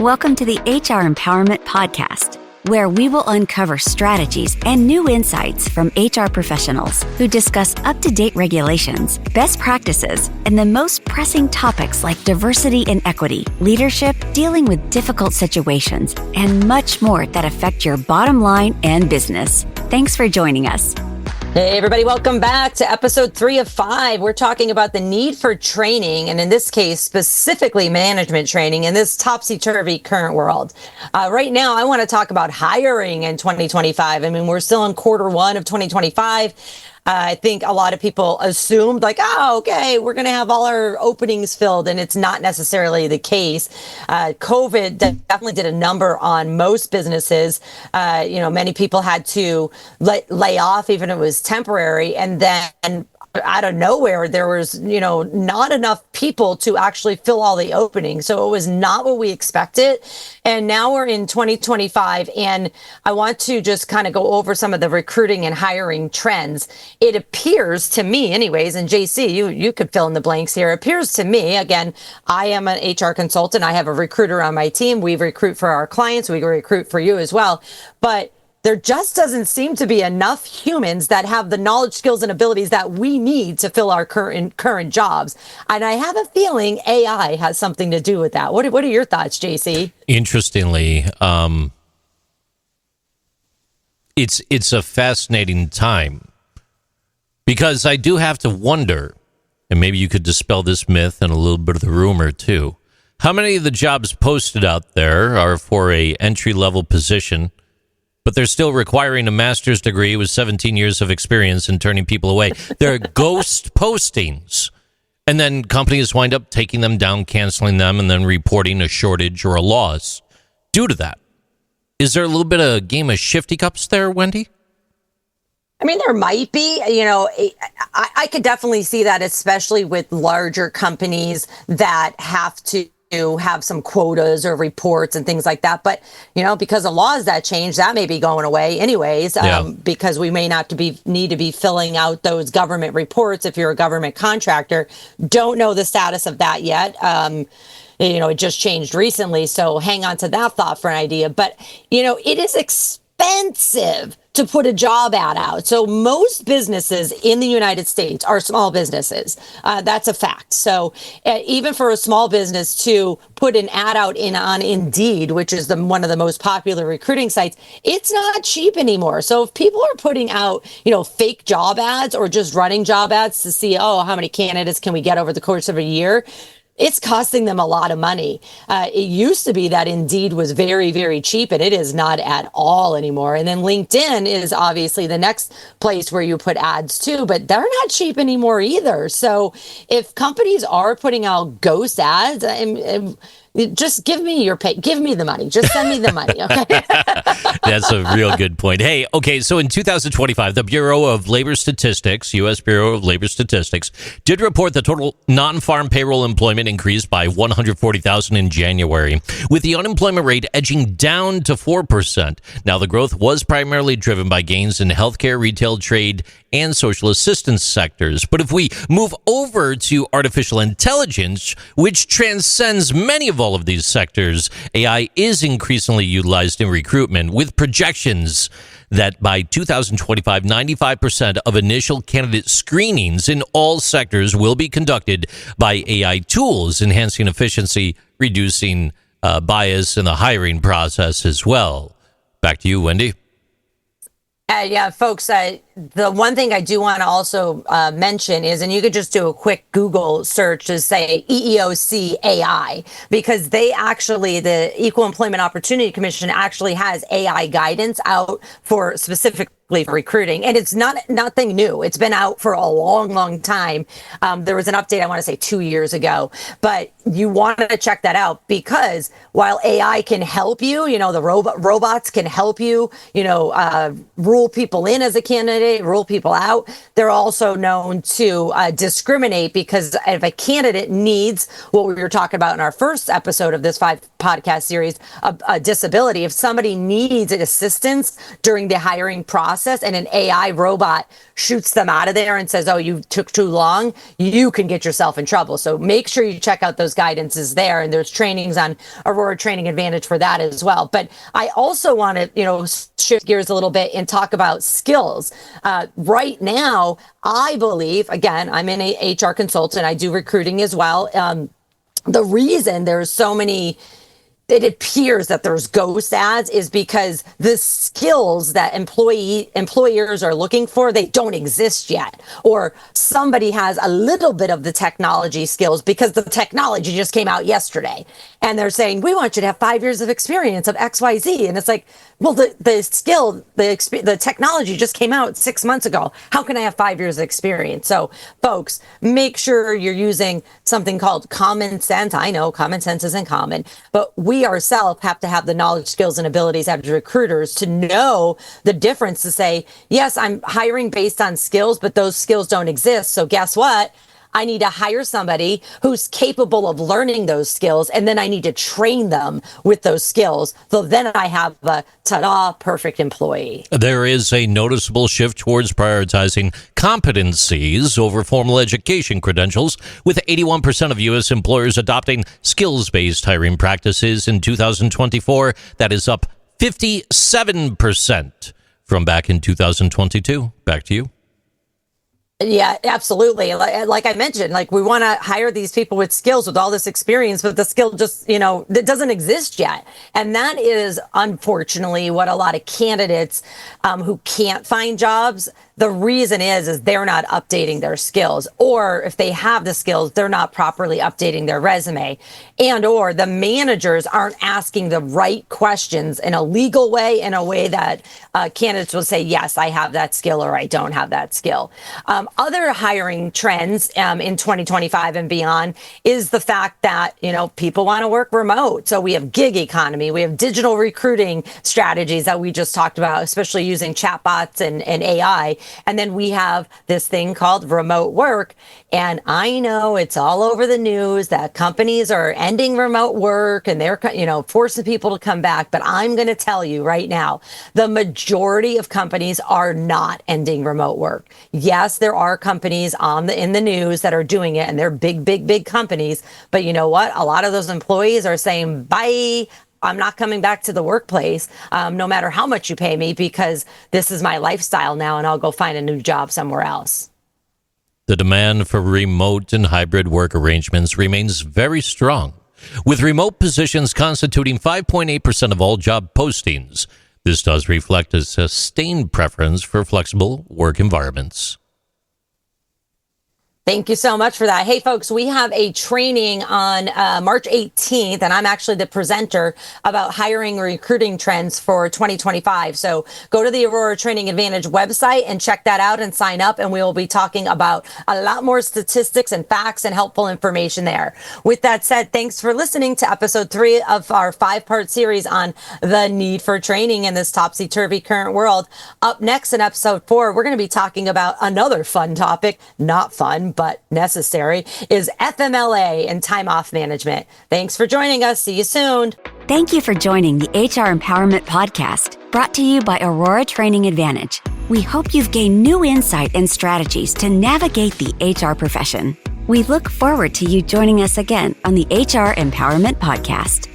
Welcome to the HR Empowerment Podcast, where we will uncover strategies and new insights from HR professionals who discuss up-to-date regulations, best practices, and the most pressing topics like diversity and equity, leadership, dealing with difficult situations, and much more that affect your bottom line and business. Thanks for joining us. Hey everybody, welcome back to episode 3 of 5. We're talking about the need for training, and in this case, specifically management training in this topsy-turvy current world. Right now, I want to talk about hiring in 2025. I mean, we're still in quarter 1 of 2025. I think a lot of people assumed okay, we're going to have all our openings filled, and it's not necessarily the case. COVID definitely did a number on most businesses. Many people had to lay off, even if it was temporary, and then out of nowhere, there was, not enough people to actually fill all the openings. So it was not what we expected. And now we're in 2025, and I want to just kind of go over some of the recruiting and hiring trends. It appears to me anyways, and JC, you could fill in the blanks here. It appears to me, again, I am an HR consultant. I have a recruiter on my team. We recruit for our clients. We recruit for you as well. But there just doesn't seem to be enough humans that have the knowledge, skills, and abilities that we need to fill our current jobs. And I have a feeling AI has something to do with that. What are your thoughts, JC? Interestingly, it's a fascinating time, because I do have to wonder, and maybe you could dispel this myth and a little bit of the rumor too, how many of the jobs posted out there are for a entry-level position, but they're still requiring a master's degree with 17 years of experience and turning people away. They're ghost postings. And then companies wind up taking them down, canceling them, and then reporting a shortage or a loss due to that. Is there a little bit of a game of shifty cups there, Wendy? I mean, there might be. I could definitely see that, especially with larger companies that have to have some quotas or reports and things like that. But, because of laws that change, that may be going away anyways, because we may not need to be filling out those government reports if you're a government contractor. Don't know the status of that yet. It just changed recently. So hang on to that thought for an idea. But, it is expensive to put a job ad out. So most businesses in the United States are small businesses. That's a fact. So even for a small business to put an ad out on Indeed, which is one of the most popular recruiting sites, it's not cheap anymore. So if people are putting out, fake job ads or just running job ads to see, how many candidates can we get over the course of a year, it's costing them a lot of money. It used to be that Indeed was very, very cheap, and it is not at all anymore. And then LinkedIn is obviously the next place where you put ads too, but they're not cheap anymore either. So if companies are putting out ghost ads, just give me the money. Just send me the money. Okay. That's a real good point. Hey, okay, so in 2025, the Bureau of Labor Statistics, U.S. Bureau of Labor Statistics, did report the total non-farm payroll employment increased by 140,000 in January, with the unemployment rate edging down to 4%. Now, the growth was primarily driven by gains in healthcare, retail, trade, and social assistance sectors. But if we move over to artificial intelligence, which transcends many of all of these sectors, AI is increasingly utilized in recruitment, with projections that by 2025, 95% of initial candidate screenings in all sectors will be conducted by AI tools, enhancing efficiency, reducing bias in the hiring process as well. Back to you, Wendy. Yeah, folks, the one thing I do want to also mention is, and you could just do a quick Google search to say EEOC AI, because they actually, the Equal Employment Opportunity Commission actually has AI guidance out for specifically for recruiting. And it's nothing new. It's been out for a long, long time. There was an update, I want to say 2 years ago, but you want to check that out, because while AI can help you, the robots can help you, rule people in as a candidate, discriminate, rule people out. They're also known to discriminate, because if a candidate needs what we were talking about in our first episode of this 5 podcast series, a disability, if somebody needs assistance during the hiring process and an AI robot shoots them out of there and says, oh, you took too long, you can get yourself in trouble. So make sure you check out those guidances there. And there's trainings on Aurora Training Advantage for that as well. But I also want to, shift gears a little bit and talk about skills. Right now, I believe, again, I'm an HR consultant. I do recruiting as well. The reason there's so many, it appears that there's ghost ads, is because the skills that employers are looking for, they don't exist yet. Or somebody has a little bit of the technology skills because the technology just came out yesterday. And they're saying, we want you to have 5 years of experience of XYZ. And it's like, well, the technology just came out 6 months ago. How can I have 5 years of experience? So folks, make sure you're using something called common sense. I know common sense isn't common, but we ourselves have to have the knowledge, skills, and abilities as recruiters to know the difference, to say, yes, I'm hiring based on skills, but those skills don't exist. So guess what? I need to hire somebody who's capable of learning those skills, and then I need to train them with those skills. So then I have a ta-da, perfect employee. There is a noticeable shift towards prioritizing competencies over formal education credentials, with 81% of U.S. employers adopting skills-based hiring practices in 2024. That is up 57% from back in 2022. Back to you. Yeah, absolutely. Like I mentioned, we want to hire these people with skills, with all this experience, but the skill just, that doesn't exist yet. And that is unfortunately what a lot of candidates who can't find jobs, the reason is they're not updating their skills, or if they have the skills, they're not properly updating their resume, and or the managers aren't asking the right questions in a legal way, in a way that candidates will say, yes, I have that skill, or I don't have that skill. Other hiring trends in 2025 and beyond is the fact that, people want to work remote. So we have gig economy, we have digital recruiting strategies that we just talked about, especially using chatbots and AI. And then we have this thing called remote work. And I know it's all over the news that companies are ending remote work and they're, forcing people to come back. But I'm going to tell you right now, the majority of companies are not ending remote work. Yes, there are companies in the news that are doing it, and they're big companies. But you know what? A lot of those employees are saying, bye. I'm not coming back to the workplace, no matter how much you pay me, because this is my lifestyle now, and I'll go find a new job somewhere else. The demand for remote and hybrid work arrangements remains very strong, with remote positions constituting 5.8% of all job postings. This does reflect a sustained preference for flexible work environments. Thank you so much for that. Hey, folks, we have a training on March 18th, and I'm actually the presenter about hiring and recruiting trends for 2025. So go to the Aurora Training Advantage website and check that out and sign up, and we will be talking about a lot more statistics and facts and helpful information there. With that said, thanks for listening to episode 3 of our 5-part series on the need for training in this topsy-turvy current world. Up next in episode 4, we're going to be talking about another fun topic, not fun, but necessary, is FMLA and time off management. Thanks for joining us. See you soon. Thank you for joining the HR Empowerment Podcast, brought to you by Aurora Training Advantage. We hope you've gained new insight and strategies to navigate the HR profession. We look forward to you joining us again on the HR Empowerment Podcast.